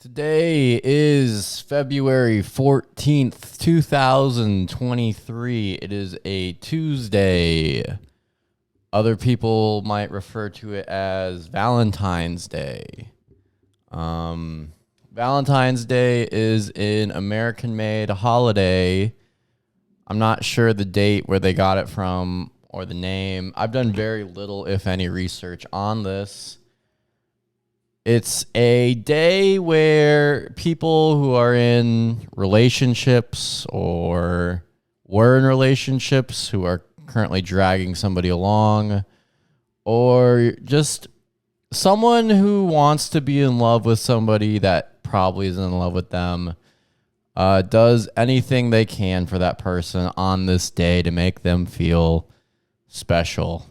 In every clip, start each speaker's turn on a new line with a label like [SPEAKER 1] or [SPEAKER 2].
[SPEAKER 1] Today is February 14th, 2023. It is a Tuesday. Other people might refer to it as Valentine's Day. Valentine's Day is an American-made holiday. I'm not sure the date where they got it from or the name. I've done very little, if any, research on this. It's a day where people who are in relationships or were in relationships who are currently dragging somebody along, or just someone who wants to be in love with somebody that probably is in love with them, does anything they can for that person on this day to make them feel special.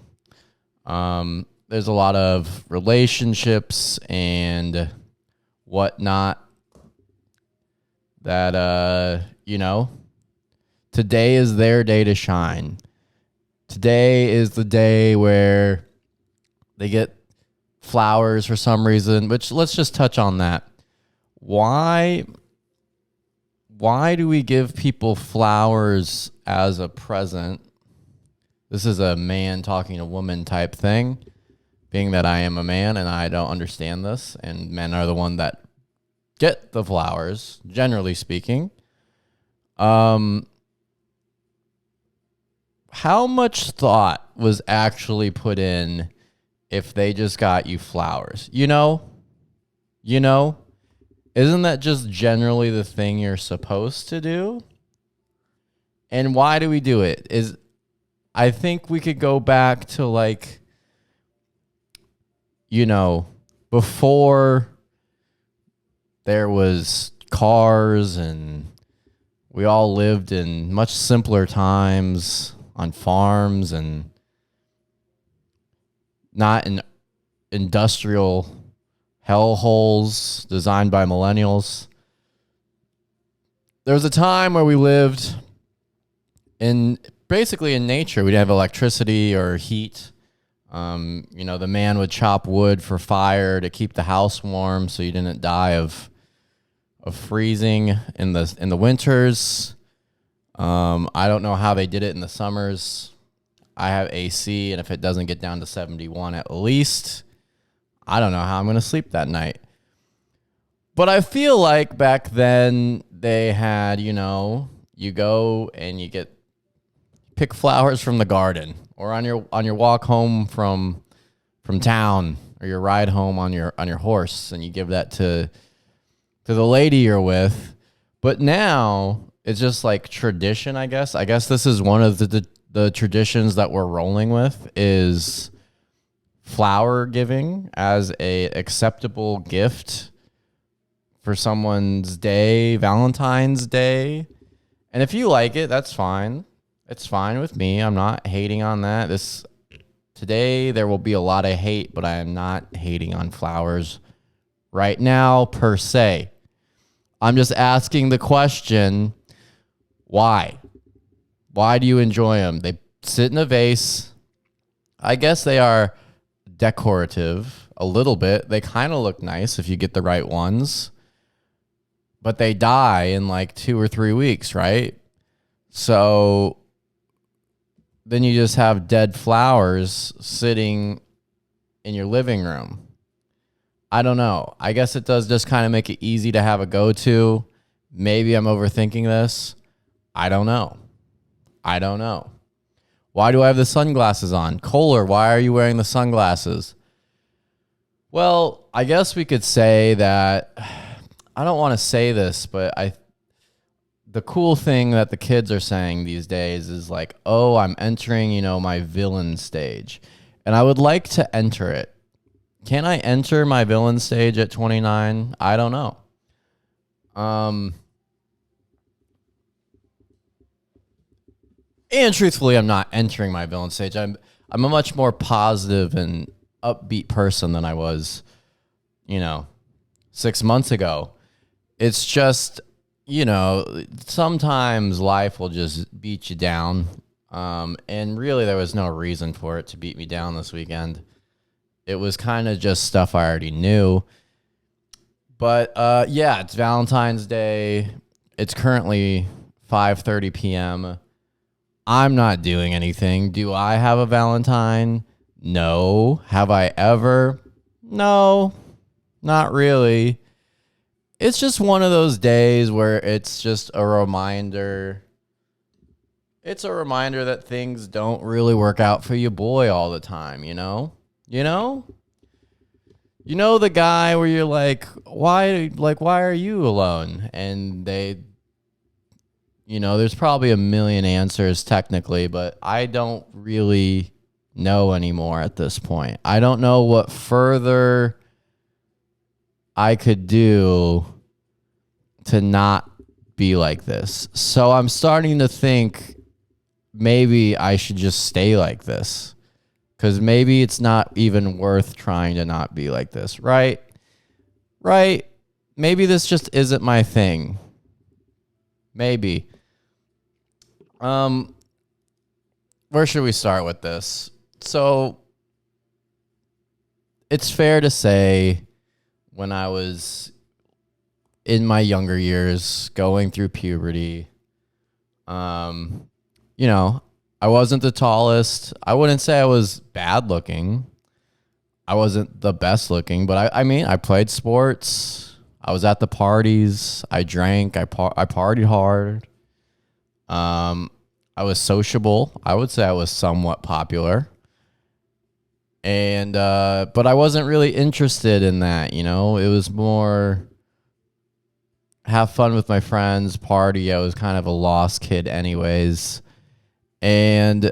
[SPEAKER 1] There's a lot of relationships and whatnot that, today is their day to shine. Today is the day where they get flowers for some reason, which let's just touch on that. Why do we give people flowers as a present? This is a man talking to woman type thing. Being that I am a man and I don't understand this, and men are the one that get the flowers, generally speaking. How much thought was actually put in if they just got you flowers? Isn't that just generally the thing you're supposed to do? And why do we do it? I think we could go back to before there was cars and we all lived in much simpler times on farms and not in industrial hellholes designed by millennials. There was a time where we lived basically in nature. We didn't have electricity or heat. The man would chop wood for fire to keep the house warm so you didn't die of freezing in the winters. I don't know how they did it in the summers. I have AC, and if it doesn't get down to 71 at least, I don't know how I'm going to sleep that night. But I feel like back then they had, you go and you pick flowers from the garden, or on your walk home from town, or your ride home on your horse, and you give that to the lady you're with. But now it's just like tradition, I guess. I guess this is one of the traditions that we're rolling with, is flower giving as a acceptable gift for someone's day, Valentine's Day. And if you like it, that's fine. It's fine with me. I'm not hating on that. Today there will be a lot of hate, but I am not hating on flowers right now per se. I'm just asking the question, why? Why do you enjoy them? They sit in a vase. I guess they are decorative a little bit. They kind of look nice if you get the right ones, but they die in like 2 or 3 weeks, right? So then you just have dead flowers sitting in your living room. I don't know. I guess it does just kind of make it easy to have a go-to. Maybe I'm overthinking this. I don't know. Why do I have the sunglasses on? Kohler, why are you wearing the sunglasses? Well, I guess we could say that, I don't want to say this, but the cool thing that the kids are saying these days is like, oh, I'm entering, my villain stage. And I would like to enter it. Can I enter my villain stage at 29? I don't know. And truthfully, I'm not entering my villain stage. I'm a much more positive and upbeat person than I was, 6 months ago. It's just, sometimes life will just beat you down. And really, there was no reason for it to beat me down this weekend. It was kind of just stuff I already knew. But yeah, it's Valentine's Day. It's currently 5:30 p.m. I'm not doing anything. Do I have a Valentine? No. Have I ever? No, not really. It's just one of those days where it's just a reminder. It's a reminder that things don't really work out for your boy all the time, you know? You know? You know the guy where you're why are you alone? And there's probably a million answers technically, but I don't really know anymore at this point. I don't know what further I could do to not be like this. So I'm starting to think maybe I should just stay like this. Because maybe it's not even worth trying to not be like this, right? Right? Maybe this just isn't my thing. Maybe. Where should we start with this? So, it's fair to say when I was in my younger years, going through puberty, I wasn't the tallest. I wouldn't say I was bad looking. I wasn't the best looking, but I played sports. I was at the parties. I drank. I partied hard. I was sociable. I would say I was somewhat popular. And but I wasn't really interested in that, It was more have fun with my friends, party. I was kind of a lost kid anyways. And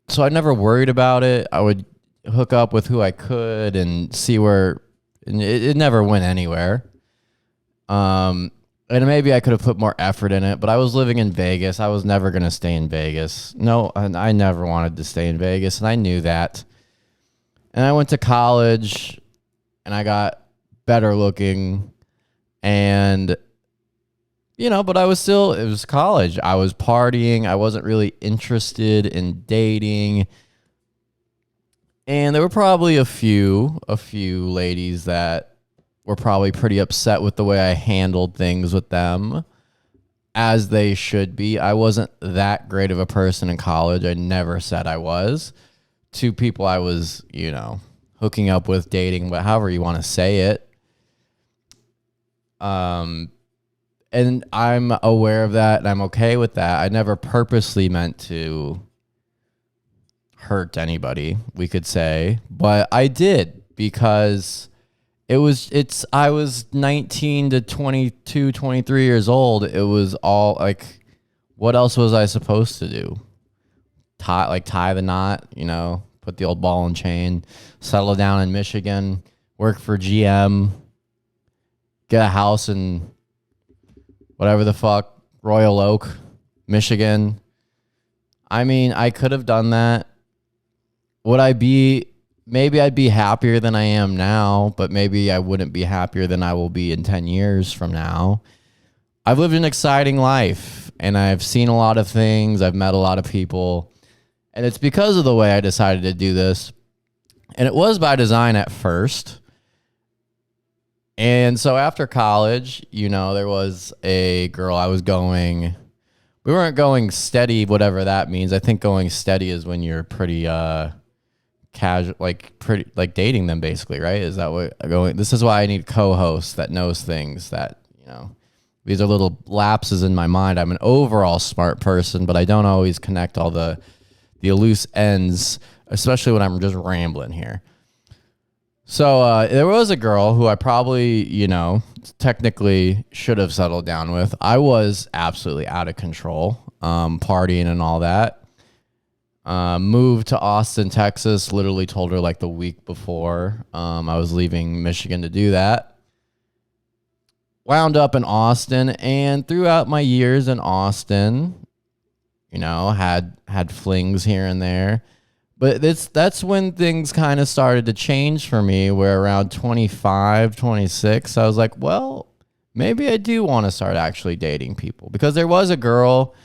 [SPEAKER 1] so I never worried about it. I would hook up with who I could and see and it never went anywhere. And maybe I could have put more effort in it, but I was living in Vegas. I was never going to stay in Vegas. No, and I never wanted to stay in Vegas, and I knew that. And I went to college, and I got better looking, and but it was college. I was partying. I wasn't really interested in dating. And there were probably a few ladies that were probably pretty upset with the way I handled things with them, as they should be. I wasn't that great of a person in college. I never said I was. Two people I was, hooking up with, dating, but however you want to say it. And I'm aware of that, and I'm okay with that. I never purposely meant to hurt anybody, we could say, but I did because I was 19 to 22, 23 years old. It was all like, what else was I supposed to do? Tie the knot, put the old ball and chain, settle down in Michigan, work for GM, get a house in whatever the fuck, Royal Oak, Michigan. I could have done that. Maybe I'd be happier than I am now, but maybe I wouldn't be happier than I will be in 10 years from now. I've lived an exciting life, and I've seen a lot of things. I've met a lot of people, and it's because of the way I decided to do this. And it was by design at first. And so after college, there was a girl I was going. We weren't going steady, whatever that means. I think going steady is when you're pretty casual, like dating them basically, right? Is that what going? This is why I need co-hosts that knows things that, these are little lapses in my mind. I'm an overall smart person, but I don't always connect all the loose ends, especially when I'm just rambling here. So there was a girl who I probably, technically should have settled down with. I was absolutely out of control, partying and all that. Moved to Austin, Texas, literally told her like the week before I was leaving Michigan to do that. Wound up in Austin, and throughout my years in Austin, had flings here and there. But that's when things kind of started to change for me, where around 25, 26, I was like, well, maybe I do want to start actually dating people. Because there was a girl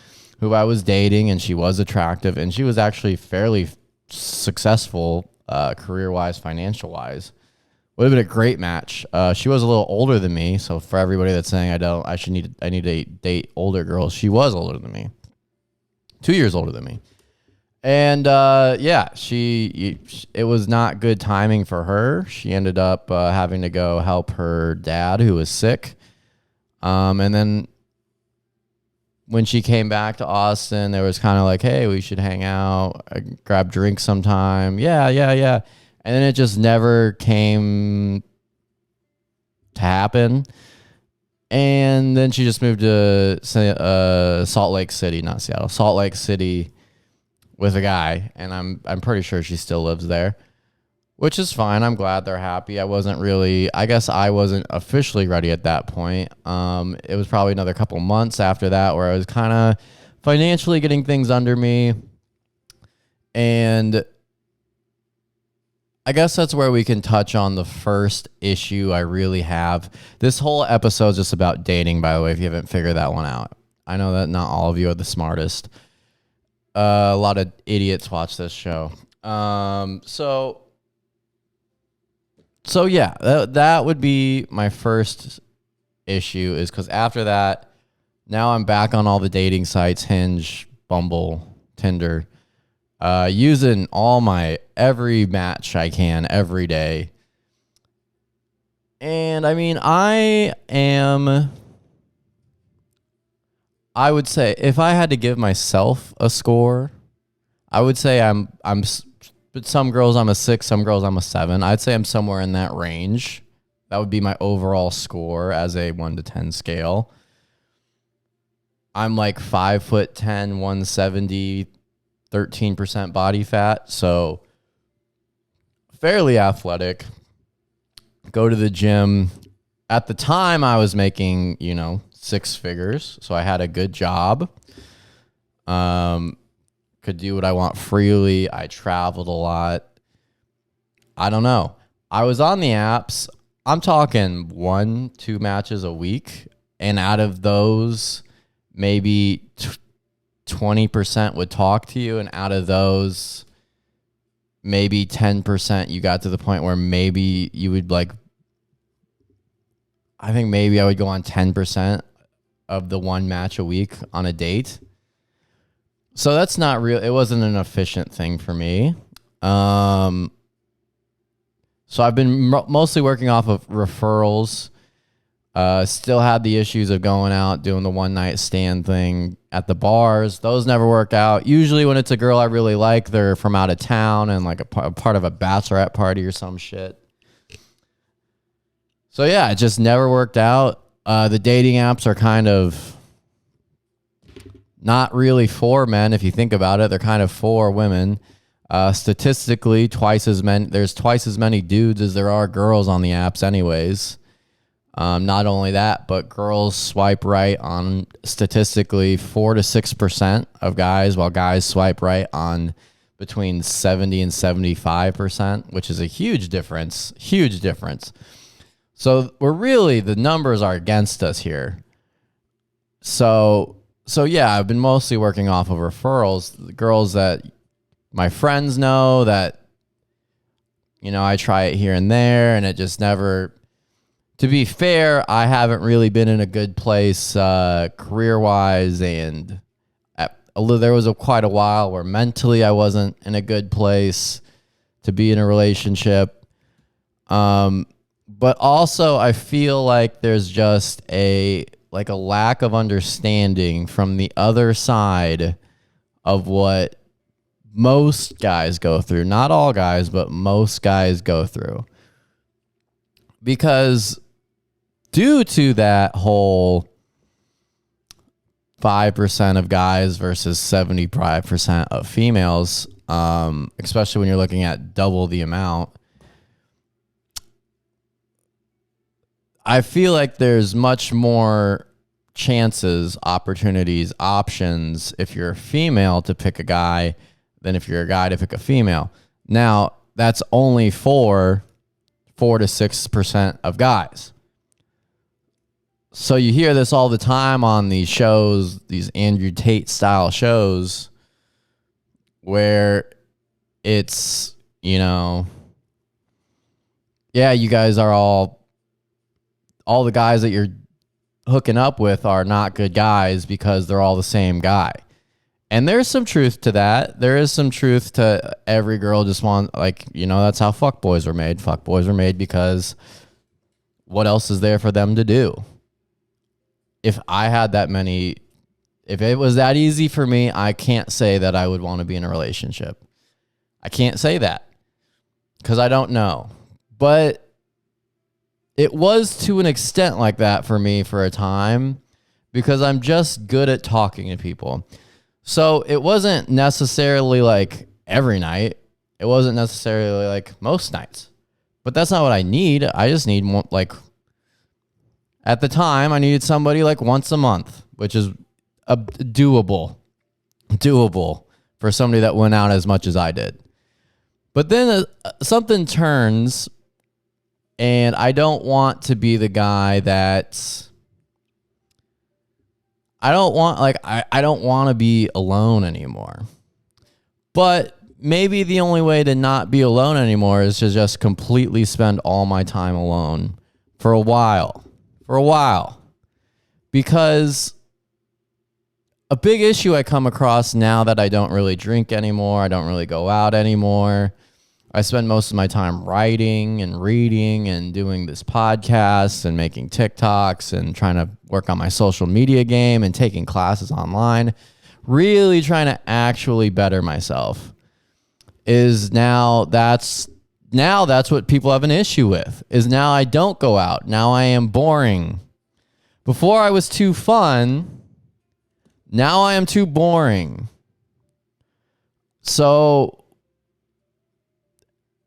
[SPEAKER 1] who I was dating, and she was attractive, and she was actually fairly successful career-wise, financial-wise. Would have been a great match. She was a little older than me, so for everybody that's saying I need to date older girls, she was older than me, 2 years older than me, and yeah, it was not good timing for her. She ended up having to go help her dad who was sick, and then when she came back to Austin, there was kind of like, hey, we should hang out, grab drinks sometime. Yeah, yeah, yeah. And then it just never came to happen. And then she just moved to Salt Lake City, not Seattle, Salt Lake City with a guy. And I'm pretty sure she still lives there, which is fine. I'm glad they're happy. I guess I wasn't officially ready at that point. It was probably another couple months after that where I was kind of financially getting things under me. And I guess that's where we can touch on the first issue I really have. This whole episode is just about dating, by the way, if you haven't figured that one out. I know that not all of you are the smartest. A lot of idiots watch this show. So yeah, that would be my first issue, is because after that, now I'm back on all the dating sites, Hinge, Bumble, Tinder, using every match I can every day. And I mean, I would say if I had to give myself a score, I would say but some girls I'm a 6, some girls I'm a 7. I'd say I'm somewhere in that range. That would be my overall score as a 1 to 10 scale. I'm like 5'10", 170, 13% body fat, so fairly athletic. Go to the gym. At the time, I was making, 6 figures, so I had a good job. Could do what I want freely. I traveled a lot. I don't know. I was on the apps. I'm talking 1-2 matches a week, and out of those, maybe 20% would talk to you, and out of those, maybe 10% you got to the point where maybe you would I think maybe I would go on 10% of the one match a week on a date. So that's not real. It wasn't an efficient thing for me. So I've been mostly working off of referrals. Still had the issues of going out, doing the one night stand thing at the bars. Those never work out. Usually when it's a girl I really like, they're from out of town and like a part of a bachelorette party or some shit. So yeah, it just never worked out. The dating apps are kind of not really for men. If you think about it, they're kind of for women. Statistically, there's twice as many dudes as there are girls on the apps anyways. Not only that, but girls swipe right on statistically 4 to 6% of guys, while guys swipe right on between 70 and 75%, which is a huge difference. Huge difference. So the numbers are against us here. So yeah, I've been mostly working off of referrals. The girls that my friends know that, I try it here and there, and it just never. To be fair, I haven't really been in a good place career-wise, and there was quite a while where mentally I wasn't in a good place to be in a relationship. But also I feel like there's just a lack of understanding from the other side of what most guys go through. Not all guys, but most guys go through. Because due to that whole 5% of guys versus 75% of females, especially when you're looking at double the amount, I feel like there's much more chances, opportunities, options if you're a female to pick a guy than if you're a guy to pick a female. Now, that's only for 4 to 6% of guys. So you hear this all the time on these shows, these Andrew Tate style shows, where it's, yeah, you guys are all the guys that you're hooking up with are not good guys because they're all the same guy. And there's some truth to that. There is some truth to every girl just want, like, that's how fuckboys are made. Fuckboys are made because what else is there for them to do? If it was that easy for me, I can't say that I would want to be in a relationship. I can't say that because I don't know. But it was to an extent like that for me for a time because I'm just good at talking to people. So it wasn't necessarily like every night. It wasn't necessarily like most nights. But that's not what I need. I just need more, like, at the time, I needed somebody like once a month, which is doable for somebody that went out as much as I did. But then something turns, and I don't want to be the guy that I don't want to be alone anymore. But maybe the only way to not be alone anymore is to just completely spend all my time alone for a while. Because a big issue I come across now that I don't really drink anymore, I don't really go out anymore, I spend most of my time writing and reading and doing this podcast and making TikToks and trying to work on my social media game and taking classes online, really trying to actually better myself. That's what people have an issue with, is now I don't go out. Now I am boring. Before I was too fun. Now I am too boring. So,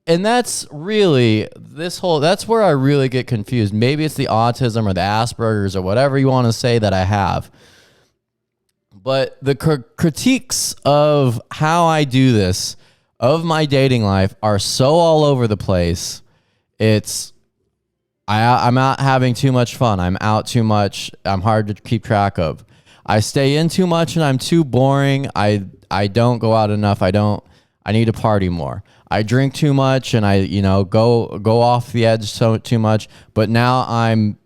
[SPEAKER 1] and that's really that's where I really get confused. Maybe it's the autism or the Asperger's or whatever you want to say that I have. But the critiques of how I do this, of my dating life, are so all over the place. I'm out having too much fun. I'm out too much. I'm hard to keep track of. I stay in too much and I'm too boring. I don't go out enough. I need to party more. I drink too much and I go off the edge too much. But now I'm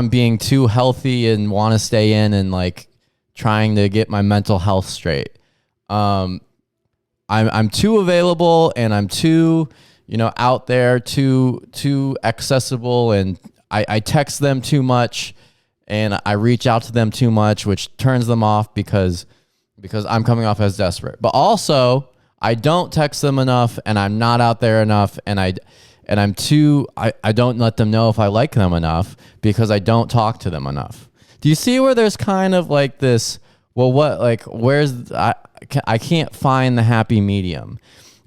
[SPEAKER 1] being too healthy and want to stay in and like trying to get my mental health straight. I'm too available and I'm too out there, too accessible, and I text them too much and I reach out to them too much, which turns them off because I'm coming off as desperate. But also, I don't text them enough and I'm not out there enough, and I don't let them know if I like them enough because I don't talk to them enough. Do you see where there's kind of like this, I can't find the happy medium.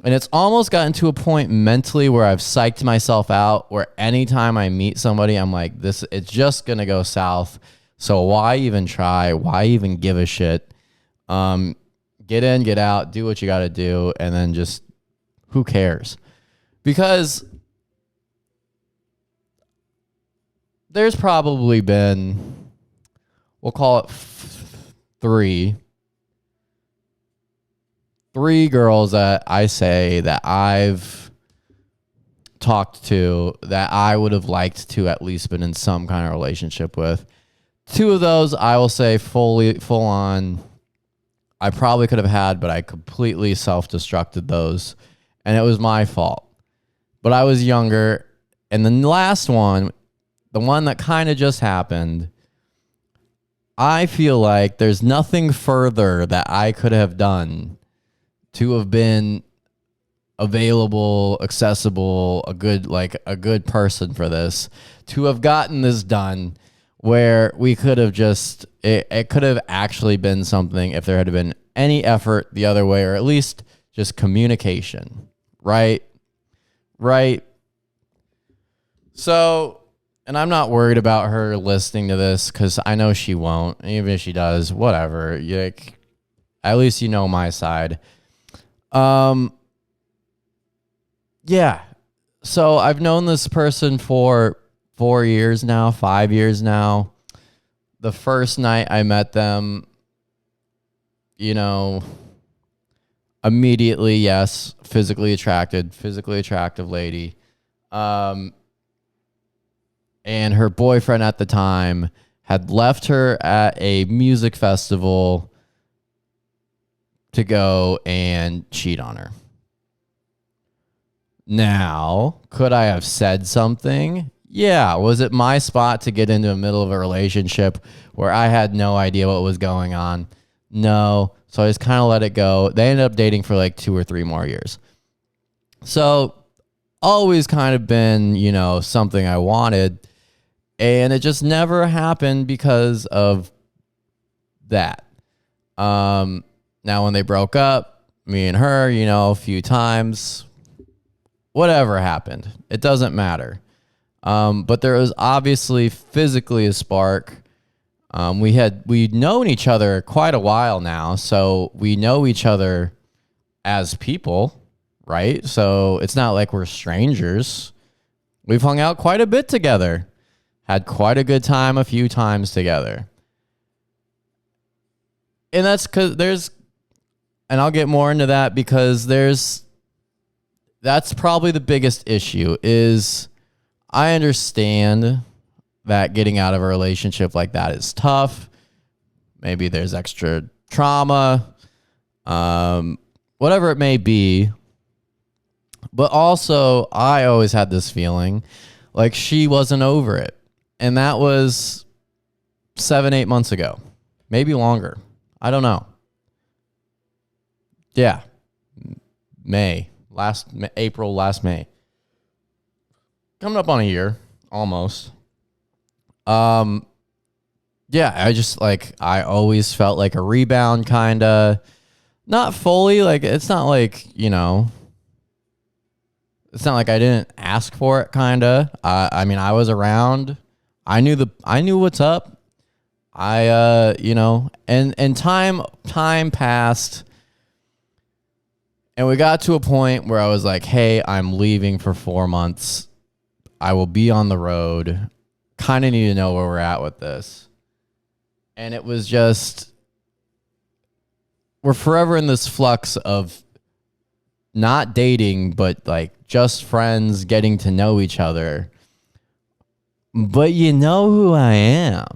[SPEAKER 1] And it's almost gotten to a point mentally where I've psyched myself out, where anytime I meet somebody, I'm like, it's just going to go south. So why even try? Why even give a shit? Get in, get out, do what you got to do. And then just, who cares? Because there's probably been, we'll call it three girls that I say that I've talked to that I would have liked to at least been in some kind of relationship with. Two of those I will say full on I probably could have had, but I completely self-destructed those, and it was my fault. But I was younger, and the last one, the one that kind of just happened, I feel like there's nothing further that I could have done to have been available, accessible, a good person for this, to have gotten this done, where we could have just, it could have actually been something if there had been any effort the other way, or at least just communication, right? So, and I'm not worried about her listening to this because I know she won't. Even if she does, whatever. At least you know my side. Yeah. So I've known this person for 4 years now, 5 years now. The first night I met them, Immediately, yes, physically attractive lady. And her boyfriend at the time had left her at a music festival to go and cheat on her. Now, could I have said something? Yeah. Was it my spot to get into the middle of a relationship where I had no idea what was going on? No. So I just kind of let it go. They ended up dating for like 2 or 3 more years. So always kind of been, something I wanted. And it just never happened because of that. Now when they broke up, me and her, a few times, whatever happened, it doesn't matter. But there was obviously physically a spark. We'd known each other quite a while now, so we know each other as people, right? So it's not like we're strangers. We've hung out quite a bit together, had quite a good time a few times together. And that's because and I'll get more into that because that's probably the biggest issue is I understand that getting out of a relationship like that is tough. Maybe there's extra trauma, whatever it may be. But also, I always had this feeling like she wasn't over it. And that was 7-8 months ago, maybe longer. I don't know. Yeah. April, last May. Coming up on a year, almost. Yeah, I always felt like a rebound, kind of. Not fully, like, it's not like, it's not like I didn't ask for it, kind of. I mean, I was around. I knew what's up. And time passed. And we got to a point where I was like, hey, I'm leaving for 4 months. I will be on the road. Kind of need to know where we're at with this. And it was just, we're forever in this flux of not dating, but like just friends getting to know each other. But you know who I am.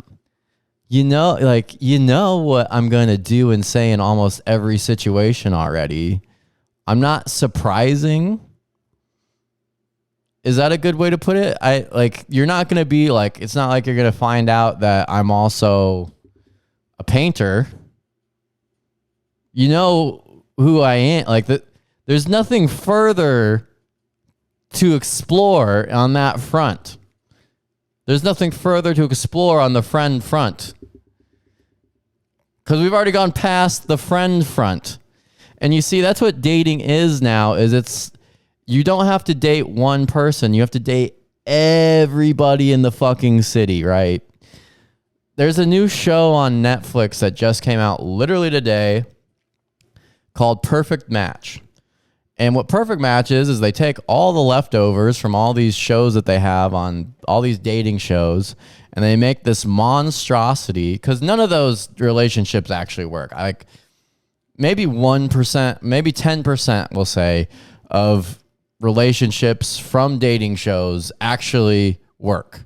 [SPEAKER 1] You know what I'm going to do and say in almost every situation already. I'm not surprising. Is that a good way to put it? You're not going to be like, it's not like you're going to find out that I'm also a painter. You know who I am. There's nothing further to explore on that front. There's nothing further to explore on the friend front. Because we've already gone past the friend front. And you see, that's what dating is now, you don't have to date one person. You have to date everybody in the fucking city, right? There's a new show on Netflix that just came out literally today called Perfect Match. And what Perfect Match is they take all the leftovers from all these shows that they have on all these dating shows, and they make this monstrosity, because none of those relationships actually work. Maybe 1%, maybe 10%, we'll say, of relationships from dating shows actually work.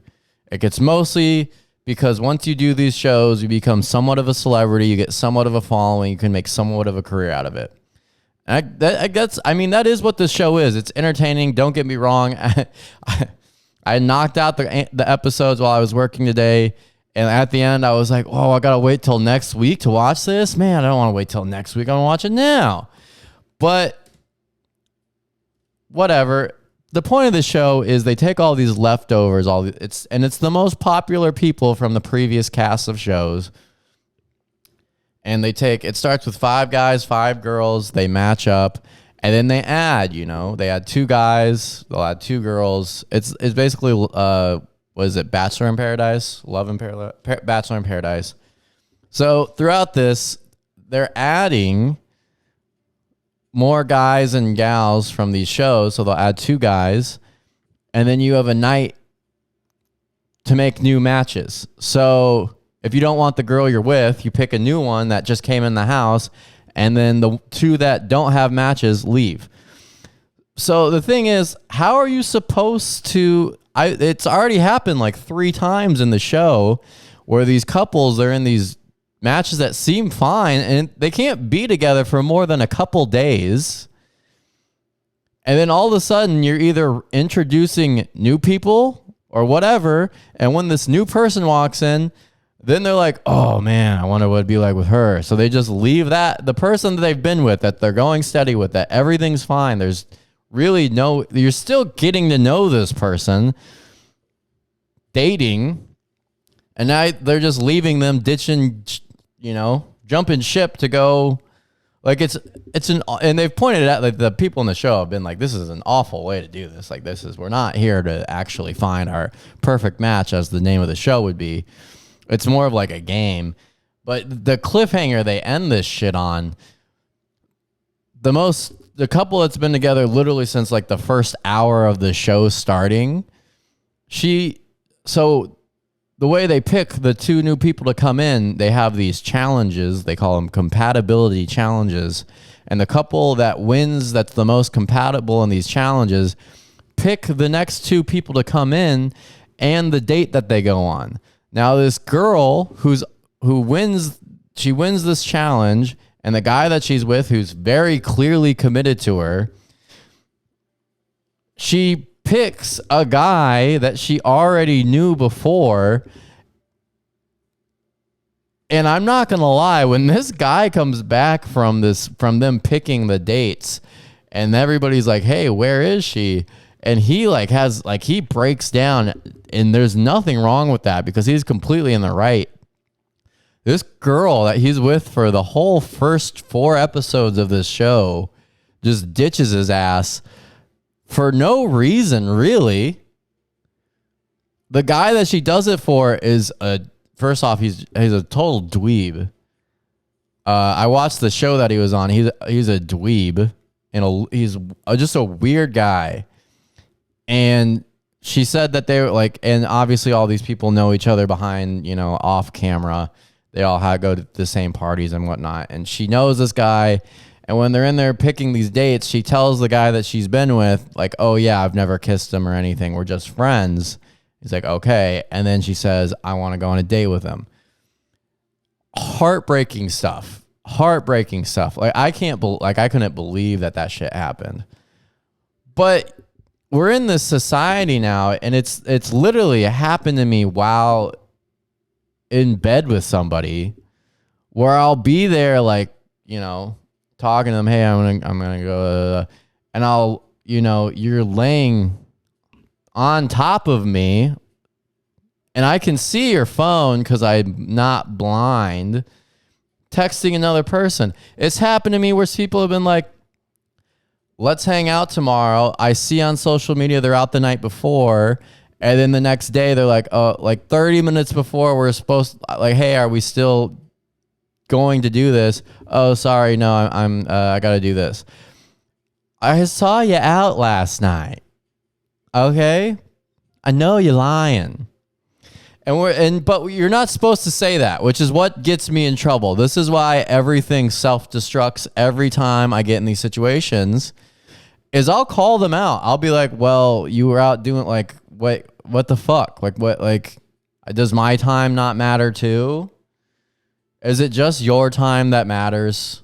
[SPEAKER 1] It gets mostly because once you do these shows, you become somewhat of a celebrity, you get somewhat of a following, you can make somewhat of a career out of it. That is what this show is. It's entertaining. Don't get me wrong. I knocked out the episodes while I was working today. And at the end, I was like, oh, I got to wait till next week to watch this? Man, I don't want to wait till next week. I want to watch it now. But whatever. The point of the show is they take all these leftovers, it's the most popular people from the previous cast of shows. And it starts with 5 guys, 5 girls, they match up, and then they add 2 guys, they'll add 2 girls. It's basically, what is it, Bachelor in Paradise? Bachelor in Paradise. So throughout this, they're adding more guys and gals from these shows, so they'll add 2 guys, and then you have a night to make new matches. So if you don't want the girl you're with, you pick a new one that just came in the house, and then the two that don't have matches leave. So the thing is, how are you supposed to? It's already happened like 3 times in the show where these couples are in these matches that seem fine and they can't be together for more than a couple days. And then all of a sudden you're either introducing new people or whatever. And when this new person walks in, then they're like, oh man, I wonder what it'd be like with her. So they just leave the person that they've been with, that they're going steady with, that everything's fine. There's really you're still getting to know this person, dating, and now they're just leaving them, ditching, jumping ship to go. Like and they've pointed it out, like the people in the show have been like, this is an awful way to do this. Like we're not here to actually find our perfect match, as the name of the show would be. It's more of like a game. But the cliffhanger they end this shit on, the couple that's been together literally since like the first hour of the show starting, so the way they pick the 2 new people to come in, they have these challenges. They call them compatibility challenges. And the couple that wins, that's the most compatible in these challenges, pick the next 2 people to come in and the date that they go on. Now this girl who wins this challenge, and the guy that she's with, who's very clearly committed to her, she picks a guy that she already knew before. And I'm not going to lie, when this guy comes back from them picking the dates, and everybody's like, hey, where is she? And he he breaks down, and there's nothing wrong with that because he's completely in the right. This girl that he's with for the whole first 4 episodes of this show just ditches his ass for no reason, really. The guy that she does it for is first off, he's a total dweeb. I watched the show that he was on. He's a dweeb, and he's just a weird guy. And she said that they were like, and obviously all these people know each other behind, off camera. They all go to the same parties and whatnot. And she knows this guy. And when they're in there picking these dates, she tells the guy that she's been with, like, oh, yeah, I've never kissed him or anything. We're just friends. He's like, okay. And then she says, I want to go on a date with him. Heartbreaking stuff. Like, I couldn't believe that shit happened. But we're in this society now, and it's literally happened to me while in bed with somebody, where I'll be there, like, talking to them, hey, I'm gonna go, and you're laying on top of me, and I can see your phone because I'm not blind, texting another person. It's happened to me where people have been like, let's hang out tomorrow. I see on social media they're out the night before, and then the next day they're like, oh, like 30 minutes before we're supposed, like, hey, are we still going to do this? Oh, sorry, no, I gotta do this. I saw you out last night. Okay, I know you're lying, but you're not supposed to say that, which is what gets me in trouble. This is why everything self-destructs every time I get in these situations. Is I'll call them out. I'll be like, well, you were out doing, like, what the fuck? Like, what, like, does my time not matter too? Is it just your time that matters?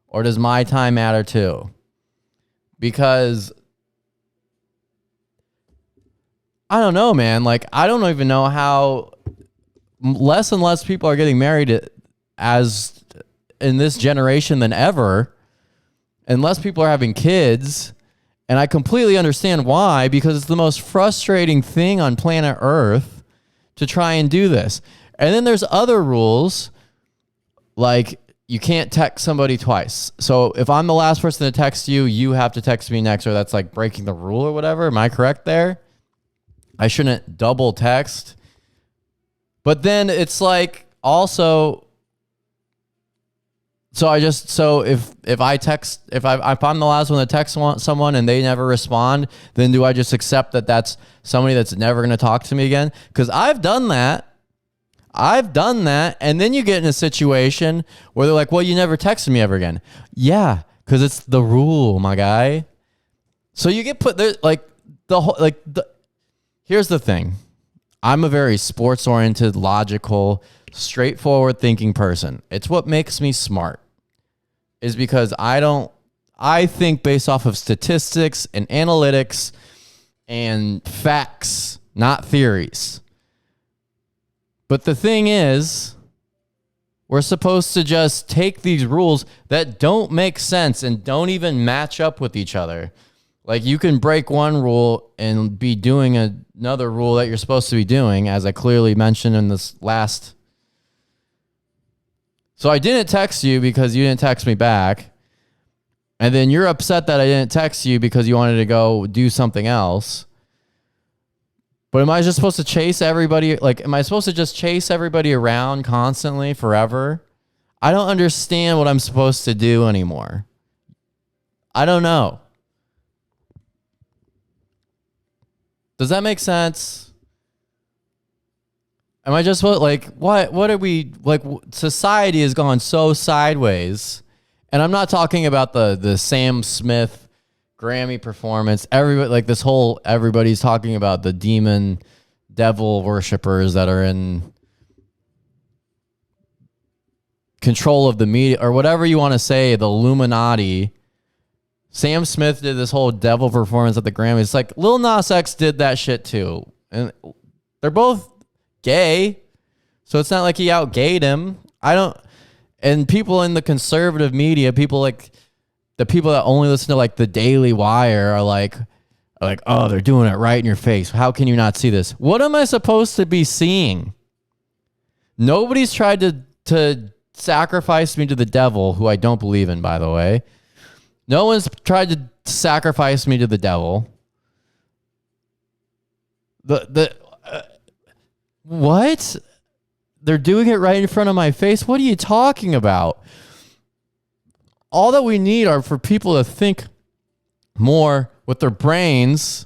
[SPEAKER 1] Or does my time matter too? Because I don't know, man. Like, I don't even know how less and less people are getting married as in this generation than ever. And less people are having kids. And I completely understand why, because it's the most frustrating thing on planet Earth to try and do this. And then there's other rules, like you can't text somebody twice. So if I'm the last person to text you, you have to text me next, or that's like breaking the rule or whatever. Am I correct there? I shouldn't double text. But then it's like also, so if I'm the last one to text someone and they never respond, then do I just accept that that's somebody that's never going to talk to me again? Because I've done that. I've done that. And then you get in a situation where they're like, well, you never texted me ever again. Yeah, because it's the rule, my guy. So you get put there, like, here's the thing. I'm a very sports oriented, logical, straightforward thinking person. It's what makes me smart, is because I think based off of statistics and analytics and facts, not theories. But the thing is, we're supposed to just take these rules that don't make sense and don't even match up with each other. Like, you can break one rule and be doing another rule that you're supposed to be doing, as I clearly mentioned in this last. So I didn't text you because you didn't text me back. And then you're upset that I didn't text you because you wanted to go do something else. But am I just supposed to chase everybody? Like, am I supposed to just chase everybody around constantly forever? I don't understand what I'm supposed to do anymore. I don't know. Does that make sense? Am I just like, what are we, like, society has gone so sideways. And I'm not talking about the Sam Smith Grammy performance. Everybody, like, everybody's talking about the demon devil worshipers that are in control of the media, or whatever you want to say, the Illuminati. Sam Smith did this whole devil performance at the Grammys. It's like Lil Nas X did that shit too. And they're both gay. So it's not like he out-gayed him. And people in the conservative media, people like the people that only listen to like the Daily Wire are like, oh, they're doing it right in your face. How can you not see this? What am I supposed to be seeing? Nobody's tried to sacrifice me to the devil, who I don't believe in, by the way. No one's tried to sacrifice me to the devil. What? They're doing it right in front of my face? What are you talking about? All that we need are for people to think more with their brains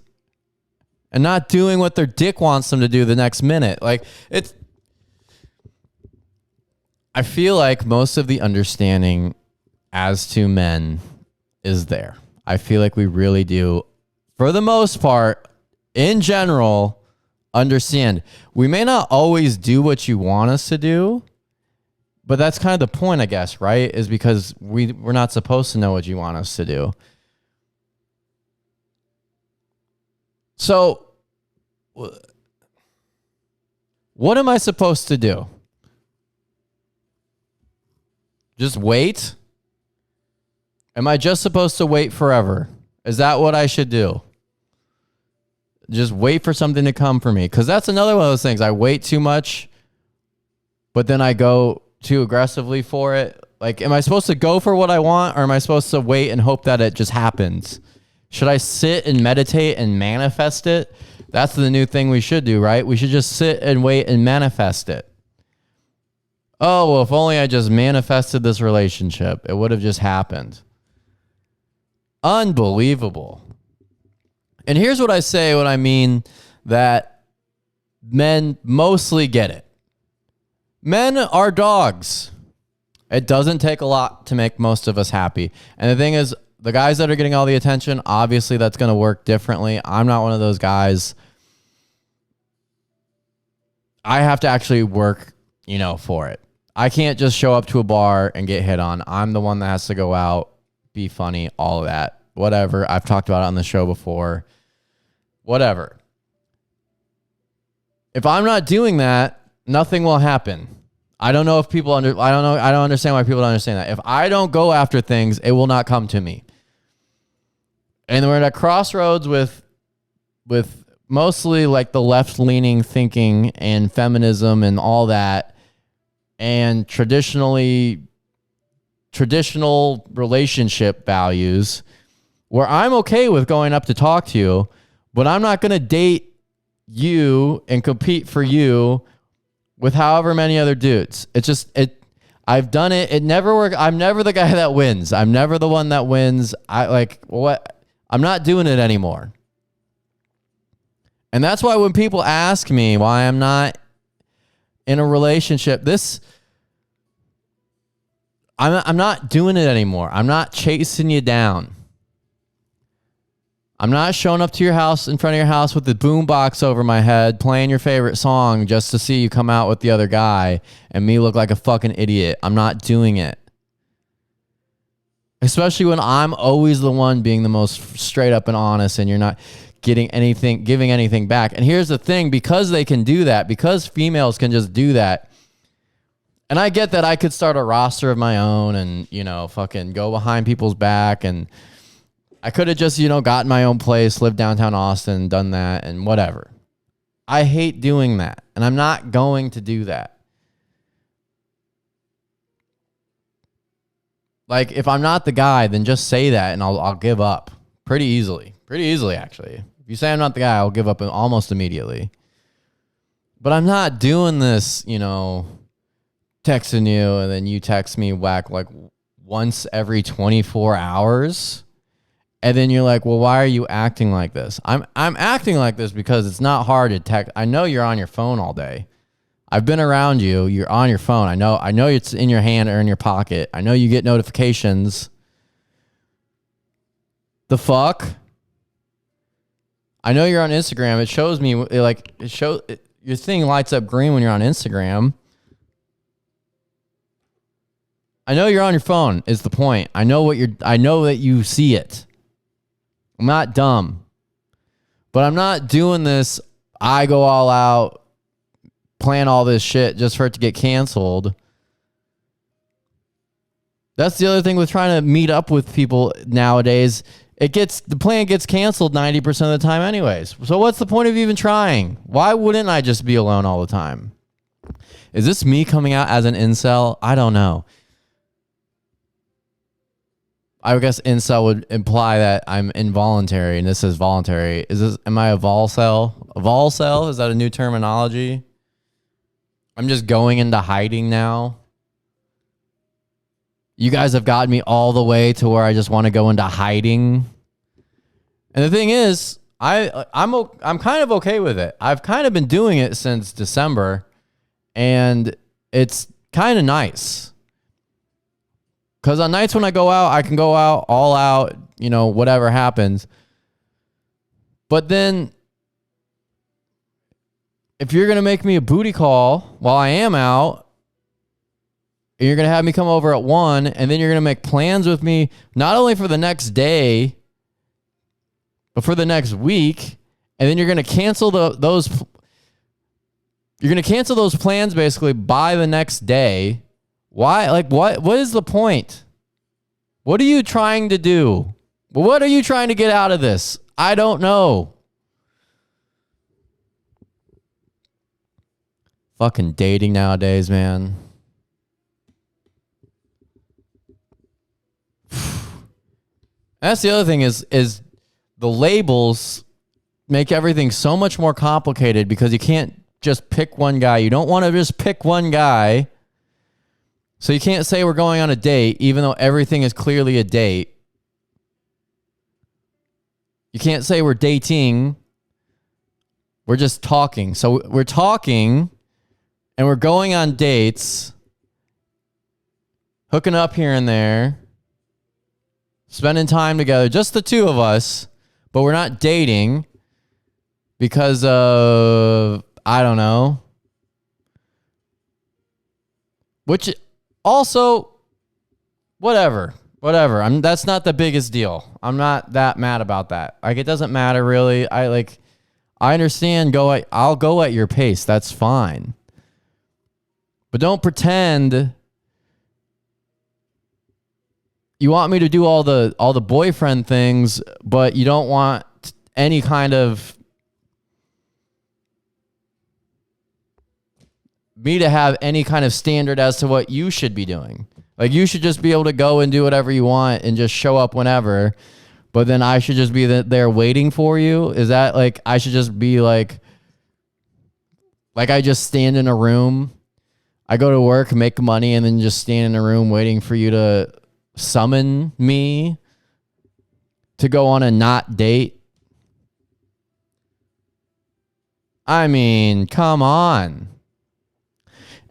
[SPEAKER 1] and not doing what their dick wants them to do the next minute. Like, I feel like most of the understanding as to men is there. I feel like we really do, for the most part, in general, understand. We may not always do what you want us to do, but that's kind of the point, I guess, right? Is because we're not supposed to know what you want us to do. So, what am I supposed to do? Just wait? Am I just supposed to wait forever? Is that what I should do? Just wait for something to come for me? Because that's another one of those things. I wait too much, but then I go too aggressively for it. Like, am I supposed to go for what I want, or am I supposed to wait and hope that it just happens? Should I sit and meditate and manifest it? That's the new thing we should do, right? We should just sit and wait and manifest it. Oh, well, if only I just manifested this relationship, it would have just happened. Unbelievable. And here's what I say when I mean that men mostly get it. Men are dogs. It doesn't take a lot to make most of us happy. And the thing is, the guys that are getting all the attention, obviously that's going to work differently. I'm not one of those guys. I have to actually work, for it. I can't just show up to a bar and get hit on. I'm the one that has to go out, be funny, all of that. Whatever. I've talked about it on the show before. Whatever. If I'm not doing that, nothing will happen. I don't know if people I don't understand why people don't understand that. If I don't go after things, it will not come to me. And we're at a crossroads with mostly like the left-leaning thinking and feminism and all that, and traditional relationship values, where I'm okay with going up to talk to you, but I'm not going to date you and compete for you with however many other dudes. I've done it. It never worked. I'm never the guy that wins. I'm never the one that wins. I'm not doing it anymore. And that's why when people ask me why I'm not in a relationship, I'm not doing it anymore. I'm not chasing you down. I'm not showing up to your house, in front of your house with the boombox over my head, playing your favorite song just to see you come out with the other guy and me look like a fucking idiot. I'm not doing it. Especially when I'm always the one being the most straight up and honest and you're not giving anything back. And here's the thing, because they can do that, because females can just do that, and I get that I could start a roster of my own and, fucking go behind people's back, and I could have just, gotten my own place, lived downtown Austin, done that, and whatever. I hate doing that, and I'm not going to do that. Like, if I'm not the guy, then just say that, and I'll give up pretty easily. Pretty easily, actually. If you say I'm not the guy, I'll give up almost immediately. But I'm not doing this, texting you, and then you text me back like once every 24 hours. And then you're like, well, why are you acting like this? I'm acting like this because it's not hard to text. I know you're on your phone all day. I've been around you. You're on your phone. I know it's in your hand or in your pocket. I know you get notifications. The fuck? I know you're on Instagram. It shows me your thing lights up green when you're on Instagram. I know you're on your phone is the point. I know that you see it. I'm not dumb. But I'm not doing this. I go all out, plan all this shit just for it to get canceled. That's the other thing with trying to meet up with people nowadays. The plan gets canceled 90% of the time anyways. So what's the point of even trying? Why wouldn't I just be alone all the time? Is this me coming out as an incel? I don't know. I guess incel would imply that I'm involuntary, and this is voluntary. Am I a volcel? A volcel? Is that a new terminology? I'm just going into hiding now. You guys have gotten me all the way to where I just want to go into hiding. And the thing is, I'm kind of okay with it. I've kind of been doing it since December, and it's kind of nice. Because on nights when I go out, I can go out, all out, whatever happens. But then, if you're going to make me a booty call while I am out, and you're going to have me come over at 1, and then you're going to make plans with me, not only for the next day, but for the next week, and then you're going to cancel those plans basically by the next day. Why? Like, what is the point? What are you trying to do? What are you trying to get out of this? I don't know. Fucking dating nowadays, man. That's the other thing is the labels make everything so much more complicated because you can't just pick one guy. You don't want to just pick one guy. So you can't say we're going on a date, even though everything is clearly a date. You can't say we're dating. We're just talking. So we're talking and we're going on dates, hooking up here and there, spending time together, just the two of us, but we're not dating because of, I don't know. Which also, whatever. That's not the biggest deal. I'm not that mad about that. Like, it doesn't matter really. I understand. I'll go at your pace. That's fine. But don't pretend you want me to do all the boyfriend things, but you don't want any kind of me to have any kind of standard as to what you should be doing. Like, you should just be able to go and do whatever you want and just show up whenever, but then I should just be there waiting for you? Is that like, I should just be like I just stand in a room, I go to work, make money, and then just stand in a room waiting for you to summon me to go on a not date? I mean, come on.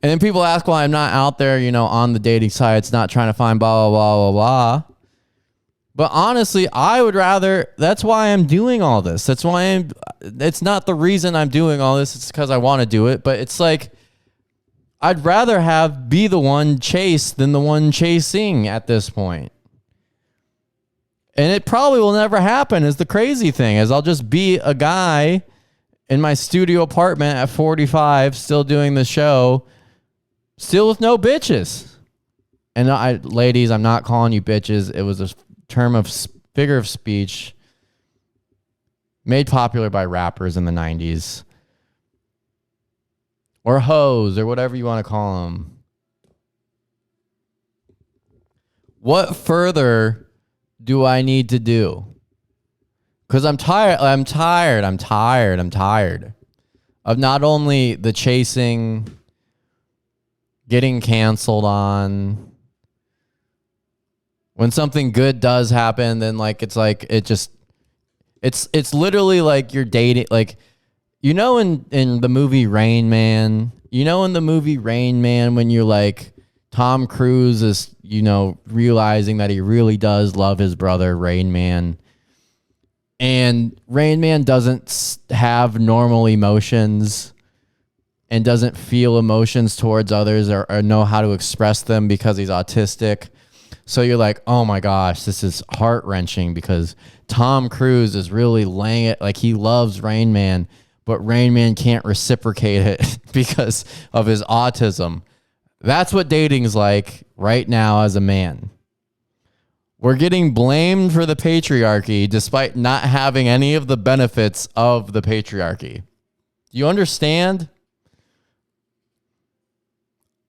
[SPEAKER 1] And then people ask why I'm not out there, on the dating sites, not trying to find blah, blah, blah, blah, blah. But honestly, I would rather, that's why I'm doing all this. It's not the reason I'm doing all this. It's because I want to do it. But it's like, I'd rather be the one chased than the one chasing at this point. And it probably will never happen is the crazy thing, is I'll just be a guy in my studio apartment at 45, still doing the show, still with no bitches. And ladies, I'm not calling you bitches. It was a figure of speech made popular by rappers in the 90s. Or hoes, or whatever you want to call them. What further do I need to do? Because I'm tired of not only the chasing, getting canceled on. When something good does happen, then it's literally like you're dating, like, in the movie Rain Man, when you're like, Tom Cruise is, realizing that he really does love his brother, Rain Man. And Rain Man doesn't have normal emotions and doesn't feel emotions towards others or know how to express them because he's autistic. So you're like, oh my gosh, this is heart-wrenching because Tom Cruise is really laying it, like he loves Rain Man, but Rain Man can't reciprocate it because of his autism. That's what dating's like right now as a man. We're getting blamed for the patriarchy despite not having any of the benefits of the patriarchy. Do you understand?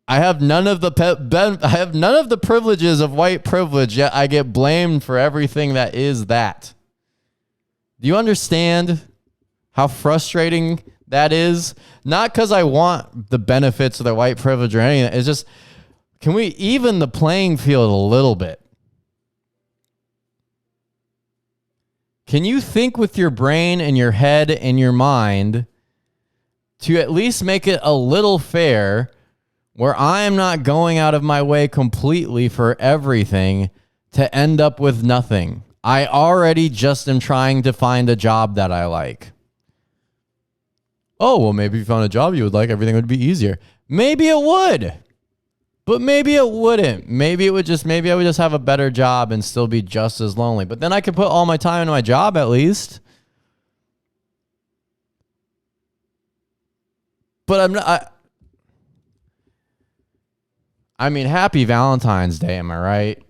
[SPEAKER 1] I have none of the privileges of white privilege, yet I get blamed for everything that is that. Do you understand how frustrating that is? Not because I want the benefits of the white privilege or anything. It's just, can we even the playing field a little bit? Can you think with your brain and your head and your mind to at least make it a little fair, where I am not going out of my way completely for everything to end up with nothing? I already just am trying to find a job that I like. Oh, well, maybe if you found a job you would like, everything would be easier. Maybe it would, but maybe it wouldn't. Maybe I would just have a better job and still be just as lonely. But then I could put all my time into my job at least. But I'm not. I mean, happy Valentine's Day, am I right?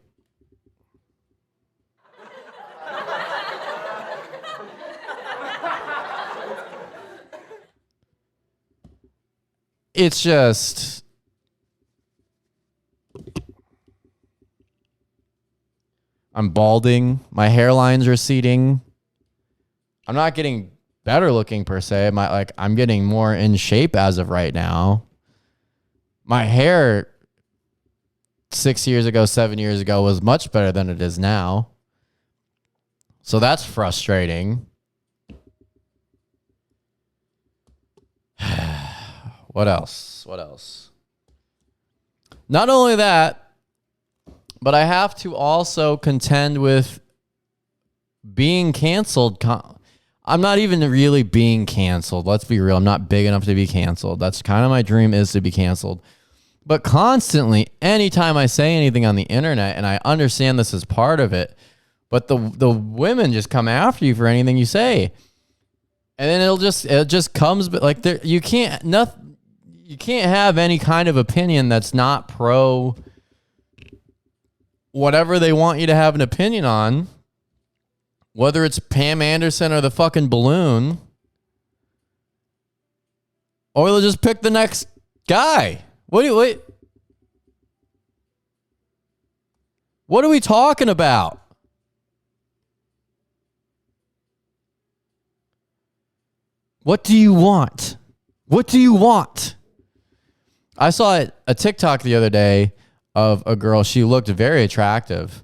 [SPEAKER 1] It's just, I'm balding. My hairline's receding. I'm not getting better looking per se. I'm getting more in shape as of right now. My hair 6 years ago, 7 years ago was much better than it is now. So that's frustrating. What else? Not only that, but I have to also contend with being canceled. I'm not even really being canceled. Let's be real. I'm not big enough to be canceled. That's kind of my dream, is to be canceled. But constantly, anytime I say anything on the internet, and I understand this is part of it, but the women just come after you for anything you say. And then it just comes, but like you can't have any kind of opinion that's not pro whatever they want you to have an opinion on, whether it's Pam Anderson or the fucking balloon, or they'll just pick the next guy. What are we talking about? What do you want? What do you want? I saw a TikTok the other day of a girl. She looked very attractive.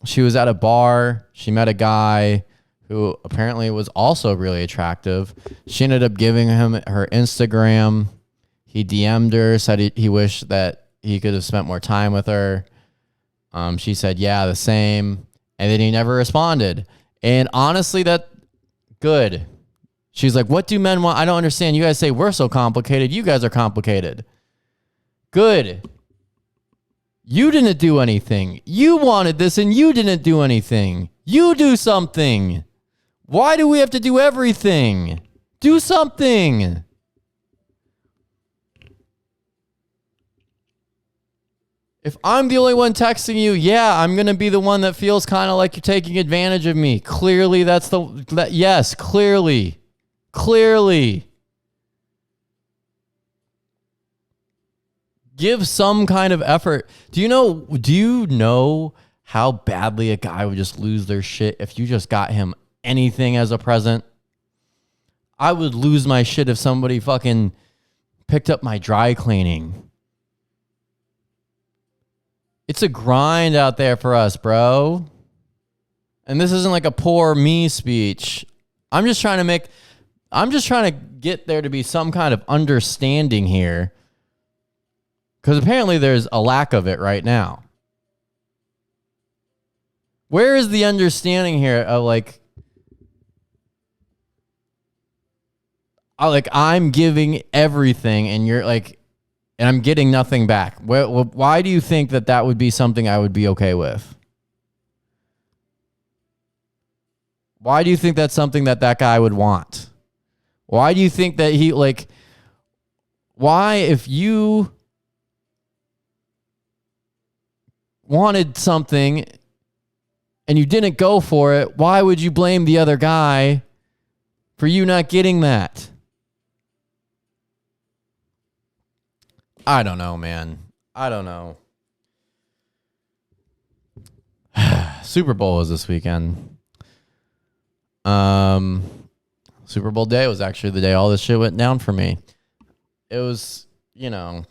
[SPEAKER 1] She was at a bar. She met a guy who apparently was also really attractive. She ended up giving him her Instagram. He DM'd her, said he wished that he could have spent more time with her. She said, yeah, the same. And then he never responded. And honestly, that good. She's like, what do men want? I don't understand. You guys say we're so complicated. You guys are complicated. Good. You didn't do anything. You wanted this and you didn't do anything. You do something. Why do we have to do everything? Do something. If I'm the only one texting you, yeah, I'm going to be the one that feels kind of like you're taking advantage of me. Clearly, yes, clearly. Give some kind of effort. Do you know how badly a guy would just lose their shit if you just got him anything as a present? I would lose my shit if somebody fucking picked up my dry cleaning. It's a grind out there for us, bro. And this isn't like a poor me speech. I'm just trying to get there to be some kind of understanding here. Because apparently there's a lack of it right now. Where is the understanding here of I'm giving everything and you're like, and I'm getting nothing back. Why do you think that would be something I would be okay with? Why do you think that's something that guy would want? Why do you think that why if you wanted something and you didn't go for it, why would you blame the other guy for you not getting that? I don't know, man. I don't know. Super Bowl was this weekend. Super Bowl day was actually the day all this shit went down for me. It was, they're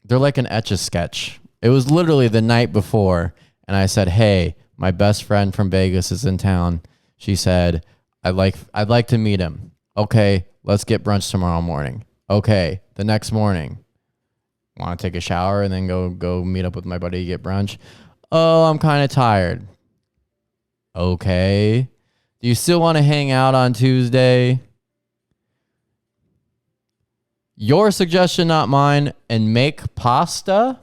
[SPEAKER 1] like an Etch-a-Sketch. It was literally the night before, and I said, hey, my best friend from Vegas is in town. She said, I'd like to meet him. Okay, let's get brunch tomorrow morning. Okay, the next morning, want to take a shower and then go meet up with my buddy to get brunch? Oh, I'm kind of tired. Okay. Do you still want to hang out on Tuesday? Your suggestion, not mine, and make pasta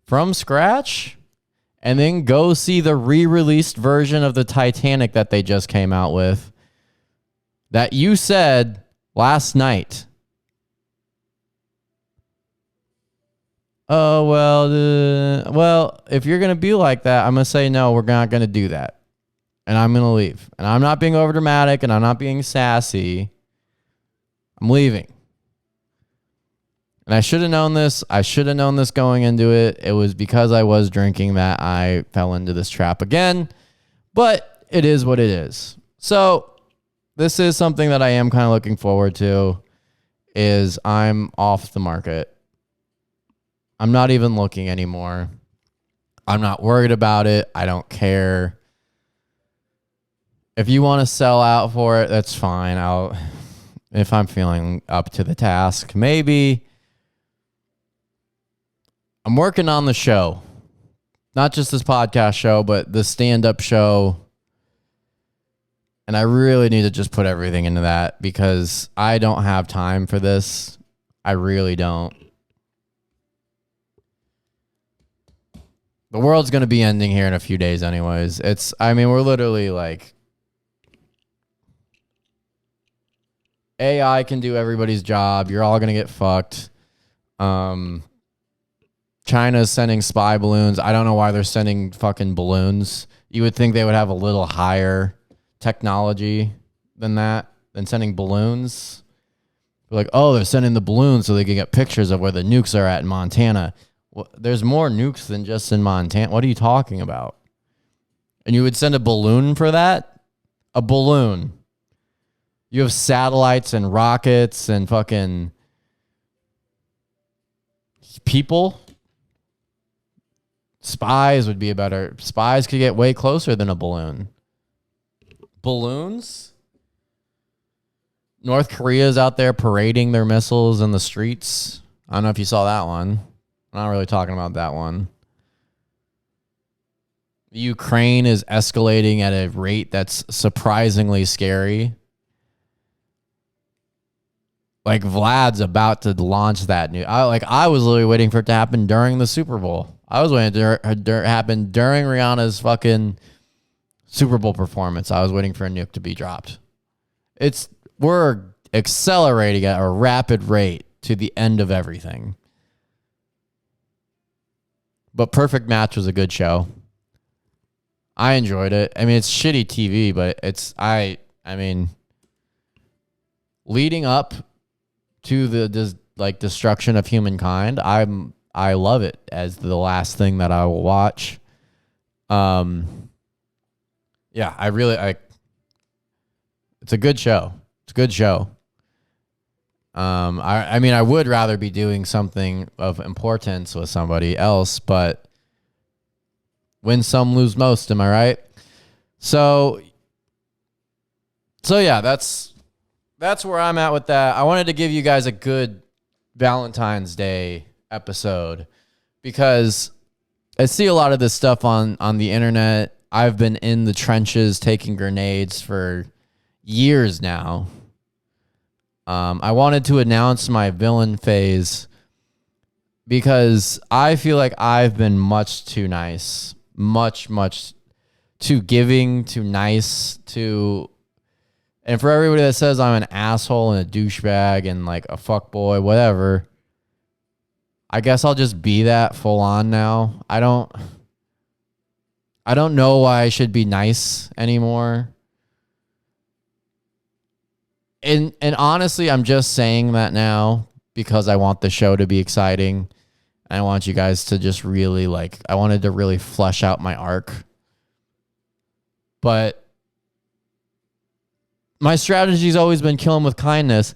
[SPEAKER 1] from scratch and then go see the re-released version of the Titanic that they just came out with that you said last night. Oh, well, if you're going to be like that, I'm going to say, no, we're not going to do that. And I'm going to leave. And I'm not being over dramatic and I'm not being sassy. I'm leaving. And I should have known this. I should have known this going into it. It was because I was drinking that I fell into this trap again. But it is what it is. So this is something that I am kind of looking forward to, is I'm off the market. I'm not even looking anymore. I'm not worried about it. I don't care. If you want to sell out for it, that's fine. If I'm feeling up to the task, maybe. I'm working on the show. Not just this podcast show, but the stand-up show. And I really need to just put everything into that because I don't have time for this. I really don't. The world's going to be ending here in a few days anyways. We're literally like, AI can do everybody's job. You're all going to get fucked. China's sending spy balloons. I don't know why they're sending fucking balloons. You would think they would have a little higher technology than sending balloons. They're like, oh, they're sending the balloons so they can get pictures of where the nukes are at in Montana. Well, there's more nukes than just in Montana. What are you talking about? And you would send a balloon for that? A balloon. You have satellites and rockets and fucking people. Spies would be better. Spies could get way closer than a balloon. Balloons? North Korea's out there parading their missiles in the streets. I don't know if you saw that one. I'm not really talking about that one. Ukraine is escalating at a rate that's surprisingly scary. Like Vlad's about to launch that new. I was literally waiting for it to happen during the Super Bowl. I was waiting for it to happen during Rihanna's fucking Super Bowl performance. I was waiting for a nuke to be dropped. We're accelerating at a rapid rate to the end of everything. But Perfect Match was a good show. I enjoyed it. I mean, it's shitty TV, but I mean, leading up to the destruction of humankind, I love it as the last thing that I will watch. Yeah, it's a good show. It's a good show. I mean, I would rather be doing something of importance with somebody else, but win some, lose most. Am I right? So yeah, that's where I'm at with that. I wanted to give you guys a good Valentine's Day episode because I see a lot of this stuff on the internet. I've been in the trenches taking grenades for years now. I wanted to announce my villain phase because I feel like I've been much too nice, much too giving, too nice, and for everybody that says I'm an asshole and a douchebag and like a fuckboy, whatever, I guess I'll just be that full on now. I don't know why I should be nice anymore. And honestly, I'm just saying that now because I want the show to be exciting. And I want you guys to just really I wanted to really flesh out my arc. But my strategy's always been kill him with kindness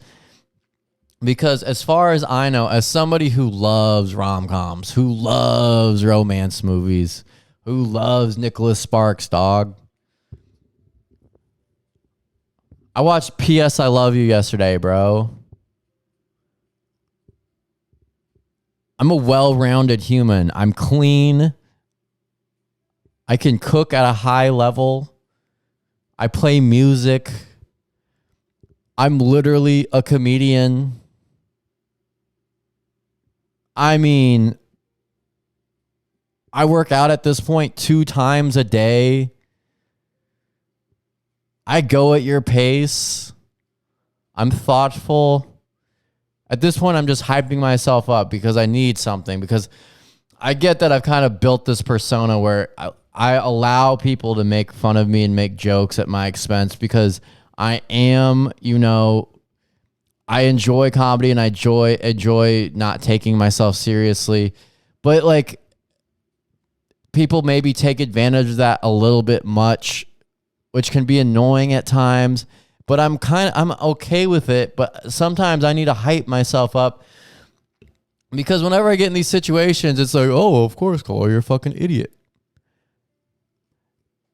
[SPEAKER 1] because as far as I know, as somebody who loves rom-coms, who loves romance movies, who loves Nicholas Sparks, dog. I watched P.S. I Love You yesterday, bro. I'm a well-rounded human. I'm clean. I can cook at a high level. I play music. I'm literally a comedian. I mean, I work out at this point 2 times a day. I go at your pace. I'm thoughtful. At this point, I'm just hyping myself up because I need something. Because I get that I've kind of built this persona where I allow people to make fun of me and make jokes at my expense because I am, I enjoy comedy and I enjoy not taking myself seriously. But people maybe take advantage of that a little bit much, which can be annoying at times, but I'm okay with it. But sometimes I need to hype myself up because whenever I get in these situations, it's like, oh, of course, Cole, you're a fucking idiot.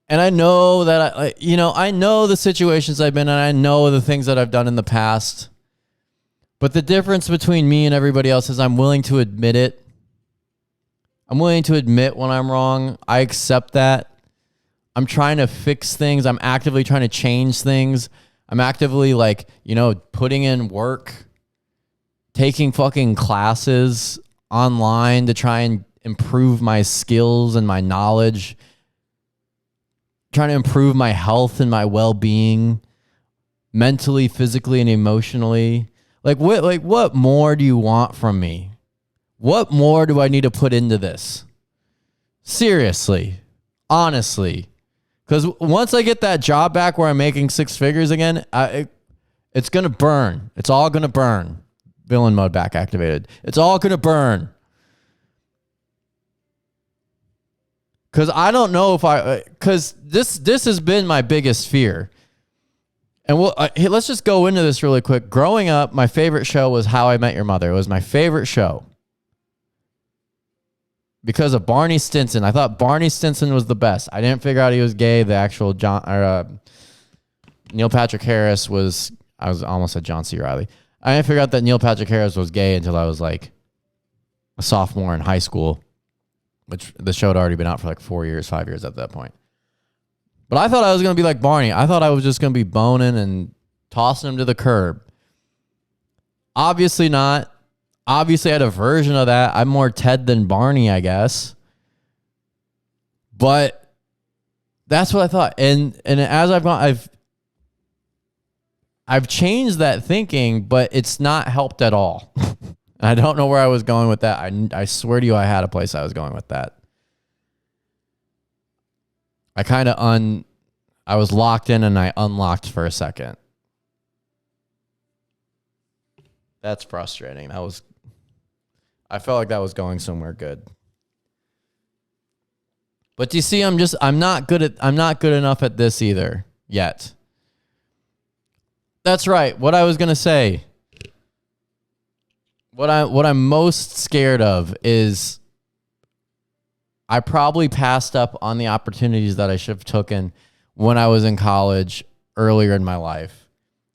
[SPEAKER 1] And I know that, I know the situations I've been in, and I know the things that I've done in the past. But the difference between me and everybody else is I'm willing to admit it. I'm willing to admit when I'm wrong. I accept that. I'm trying to fix things. I'm actively trying to change things. I'm actively putting in work, taking fucking classes online to try and improve my skills and my knowledge, trying to improve my health and my well-being mentally, physically, and emotionally. What more do you want from me? What more do I need to put into this? Seriously, honestly. Because once I get that job back where I'm making 6 figures again, it's going to burn. It's all going to burn. Villain mode back activated. It's all going to burn. Because I don't know because this has been my biggest fear. And let's just go into this really quick. Growing up, my favorite show was How I Met Your Mother. It was my favorite show. Because of Barney Stinson. I thought Barney Stinson was the best. I didn't figure out he was gay. The actual Neil Patrick Harris was, I was almost at John C. Reilly. I didn't figure out that Neil Patrick Harris was gay until I was like a sophomore in high school, which the show had already been out for like 5 years at that point. But I thought I was going to be like Barney. I thought I was just going to be boning and tossing him to the curb. Obviously not. Obviously I had a version of that. I'm more Ted than Barney, I guess. But that's what I thought. And as I've gone, I've changed that thinking, but it's not helped at all. I don't know where I was going with that. I swear to you, I had a place I was going with that. I was locked in and I unlocked for a second. That's frustrating. I felt like that was going somewhere good. But do you see, I'm not good enough at this either yet. That's right. What I was going to say. What I'm most scared of is I probably passed up on the opportunities that I should have taken when I was in college earlier in my life.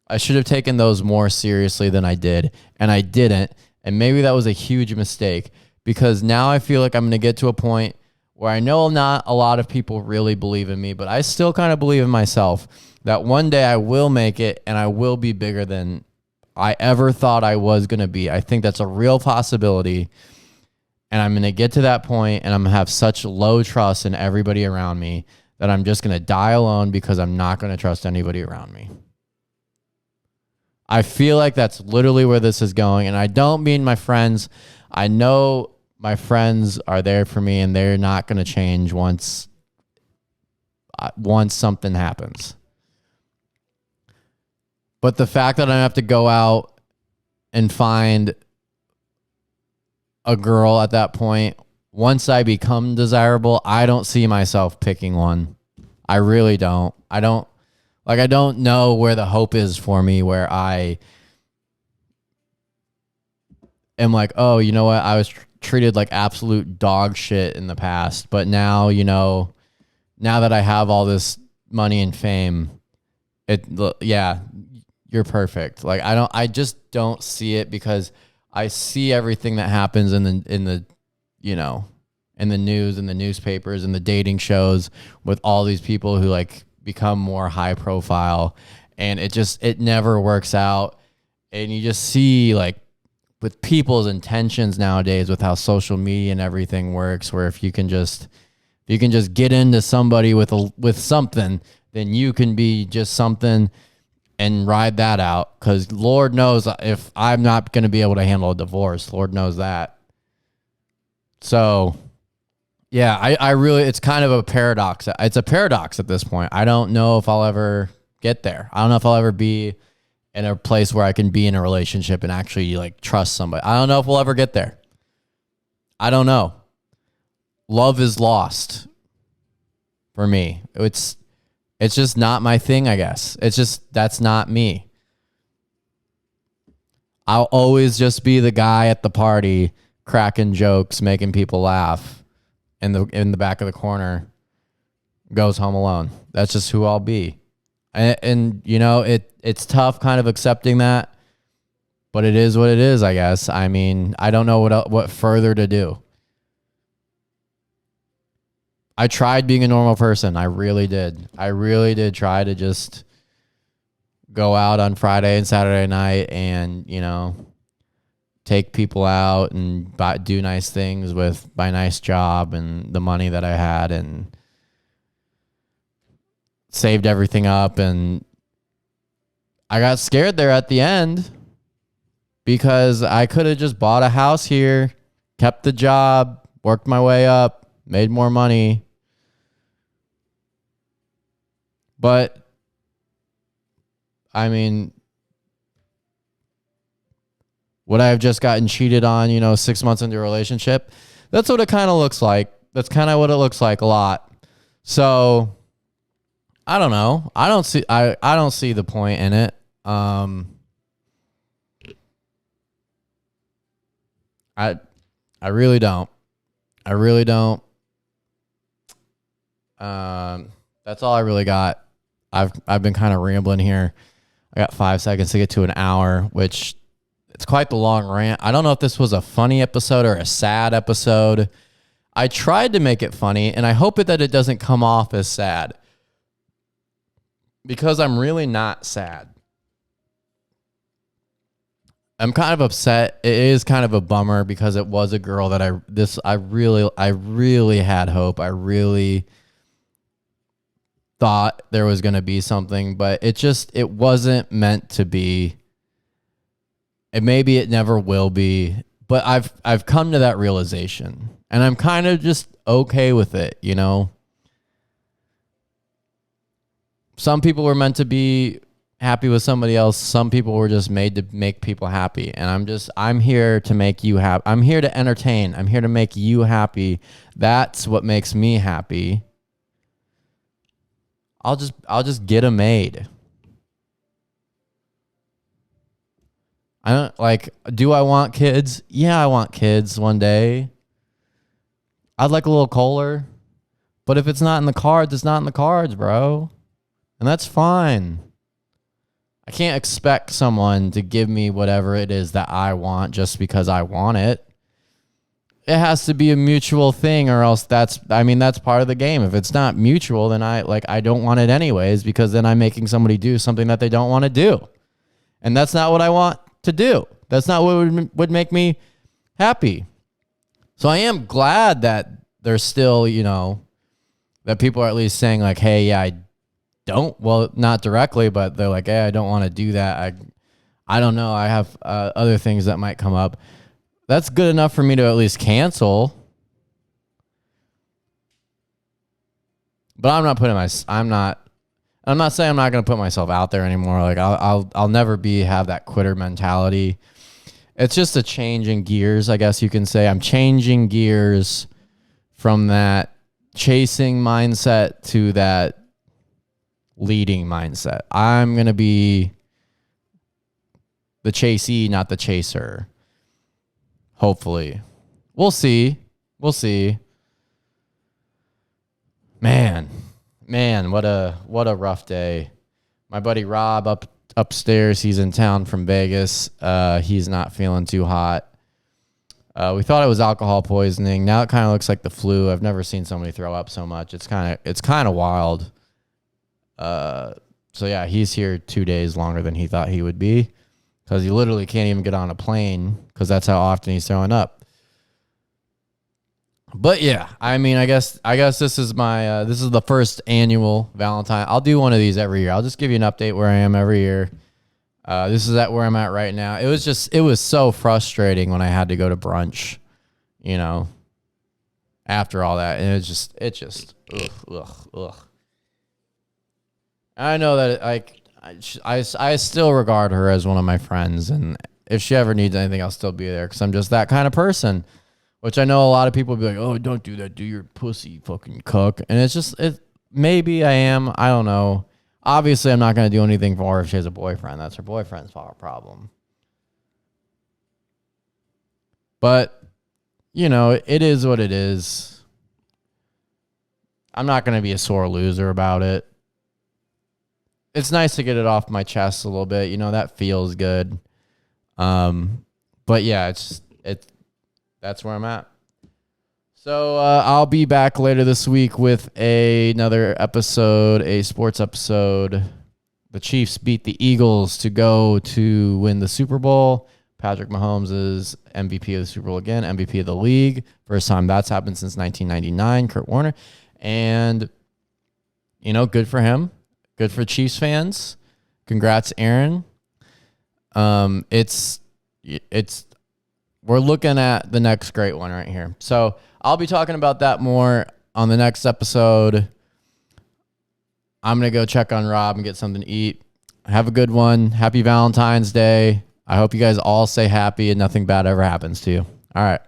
[SPEAKER 1] I should have taken those more seriously than I did, and I didn't. And maybe that was a huge mistake, because now I feel like I'm going to get to a point where I know not a lot of people really believe in me, but I still kind of believe in myself that one day I will make it and I will be bigger than I ever thought I was going to be. I think that's a real possibility. And I'm going to get to that point and I'm going to have such low trust in everybody around me that I'm just going to die alone because I'm not going to trust anybody around me. I feel like that's literally where this is going. And I don't mean my friends. I know my friends are there for me and they're not going to change once something happens. But the fact that I have to go out and find a girl at that point, once I become desirable, I don't see myself picking one. I really don't. I don't know where the hope is for me, where I am like, oh, you know what? I was treated like absolute dog shit in the past, but now, now that I have all this money and fame, you're perfect. Like I just don't see it, because I see everything that happens in the news and the newspapers and the dating shows with all these people who like become more high profile, and it never works out. And you just see like with people's intentions nowadays with how social media and everything works, where if you can just get into somebody with something, then you can be just something and ride that out. Because Lord knows if I'm not going to be able to handle a divorce. Lord knows that. So yeah, I really, it's kind of a paradox. It's a paradox at this point. I don't know if I'll ever get there. I don't know if I'll ever be in a place where I can be in a relationship and actually like trust somebody. I don't know if we'll ever get there. I don't know. Love is lost for me. It's just not my thing, I guess. That's not me. I'll always just be the guy at the party cracking jokes, making people laugh, in the back of the corner, goes home alone. That's just who I'll be. And it's tough kind of accepting that, but it is what it is, I guess. I mean, I don't know what further to do. I tried being a normal person. I really did. I really did try to just go out on Friday and Saturday night and, take people out and do nice things with my nice job and the money that I had, and saved everything up. And I got scared there at the end, because I could have just bought a house here, kept the job, worked my way up, made more money. But I mean, would I have just gotten cheated on, 6 months into a relationship? That's what it kind of looks like. That's kind of what it looks like a lot. So I don't know. I don't see the point in it. I really don't. I really don't. That's all I really got. I've been kind of rambling here. I got 5 seconds to get to an hour, which it's quite the long rant. I don't know if this was a funny episode or a sad episode. I tried to make it funny, and I hope that it doesn't come off as sad, because I'm really not sad. I'm kind of upset. It is kind of a bummer because it was a girl that I really had hope. I really thought there was going to be something, but it wasn't meant to be. And maybe it never will be, but I've come to that realization, and I'm kind of just okay with it, you know? Some people were meant to be happy with somebody else. Some people were just made to make people happy. And I'm here to make you happy. I'm here to entertain. I'm here to make you happy. That's what makes me happy. I'll just get them made. I don't do I want kids? Yeah, I want kids one day. I'd like a little Kohler. But if it's not in the cards, it's not in the cards, bro. And that's fine. I can't expect someone to give me whatever it is that I want just because I want it. It has to be a mutual thing, or else that's part of the game. If it's not mutual, then I don't want it anyways, because then I'm making somebody do something that they don't want to do. And that's not what I want to do. That's not what would make me happy. So I am glad that there's still, that people are at least saying like, hey, yeah, I don't, well, not directly, but they're like, hey, I don't want to do that. I don't know. I have other things that might come up. That's good enough for me to at least cancel. But I'm not saying I'm not going to put myself out there anymore. Like I'll never have that quitter mentality. It's just a change in gears, I guess you can say. I'm changing gears from that chasing mindset to that leading mindset. I'm going to be the chasee, not the chaser. Hopefully. We'll see. Man, what a rough day. My buddy Rob upstairs, he's in town from Vegas. He's not feeling too hot. We thought it was alcohol poisoning. Now it kind of looks like the flu. I've never seen somebody throw up so much. It's kind of wild. So yeah, he's here 2 days longer than he thought he would be, because he literally can't even get on a plane because that's how often he's throwing up. But yeah, I guess this is this is the first annual Valentine. I'll do one of these every year. I'll just give you an update where I am every year. This is where I'm at right now. It was so frustrating when I had to go to brunch, after all that. And ugh. I know that I still regard her as one of my friends, and if she ever needs anything, I'll still be there, because I'm just that kind of person. Which I know a lot of people will be like, oh, don't do that. Do your pussy fucking cook. And maybe I am. I don't know. Obviously, I'm not going to do anything for her if she has a boyfriend. That's her boyfriend's problem. But, it is what it is. I'm not going to be a sore loser about it. It's nice to get it off my chest a little bit. That feels good. But yeah, that's where I'm at. So I'll be back later this week with another episode, a sports episode. The Chiefs beat the Eagles to go to win the Super Bowl. Patrick Mahomes is MVP of the Super Bowl again, MVP of the league. First time that's happened since 1999, Kurt Warner. And, good for him. Good for Chiefs fans. Congrats, Aaron. We're looking at the next great one right here. So I'll be talking about that more on the next episode. I'm going to go check on Rob and get something to eat. Have a good one. Happy Valentine's Day. I hope you guys all stay happy and nothing bad ever happens to you. All right.